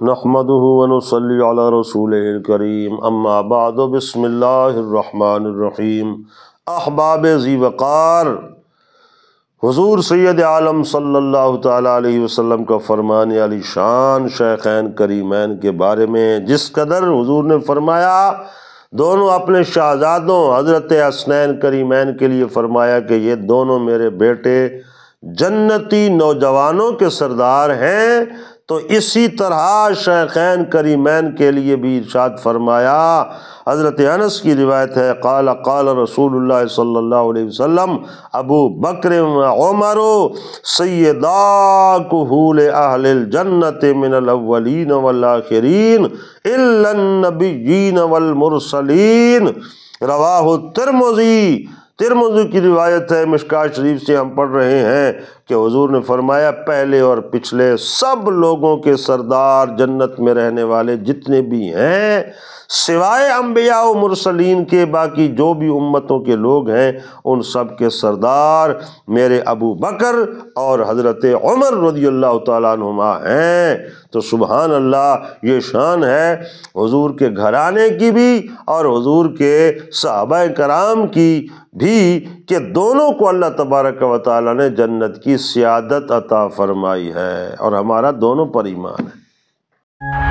نحمده ونصلي على رسوله الكريم اما بعد بسم اللہ الرحمن الرحیم۔ احباب ذی وقار، حضور سید عالم صلی اللہ تعالیٰ علیہ وسلم کا فرمان علی شان شیخین کریمین کے بارے میں جس قدر حضور نے فرمایا، دونوں اپنے شہزادوں حضرت حسنین کریمین کے لیے فرمایا کہ یہ دونوں میرے بیٹے جنتی نوجوانوں کے سردار ہیں، تو اسی طرح شیخین کریمین کے لیے بھی ارشاد فرمایا۔ حضرت انس کی روایت ہے، قال قال رسول اللہ صلی اللہ علیہ وسلم ابو بکر و عمر سیدا کہول اہل الجنت من الاولین والآخرین الا النبیین والمرسلین، رواہ الترمذی۔ ترمذی کی روایت ہے، مشکوٰۃ شریف سے ہم پڑھ رہے ہیں کہ حضور نے فرمایا پہلے اور پچھلے سب لوگوں کے سردار جنت میں رہنے والے جتنے بھی ہیں، سوائے انبیاء و مرسلین کے باقی جو بھی امتوں کے لوگ ہیں، ان سب کے سردار میرے ابو بکر اور حضرت عمر رضی اللہ تعالیٰ عنہما ہیں۔ تو سبحان اللہ، یہ شان ہے حضور کے گھرانے کی بھی اور حضور کے صحابہ کرام کی بھی کہ دونوں کو اللہ تبارک و تعالیٰ نے جنت کی سعادت عطا فرمائی ہے، اور ہمارا دونوں پر ایمان ہے۔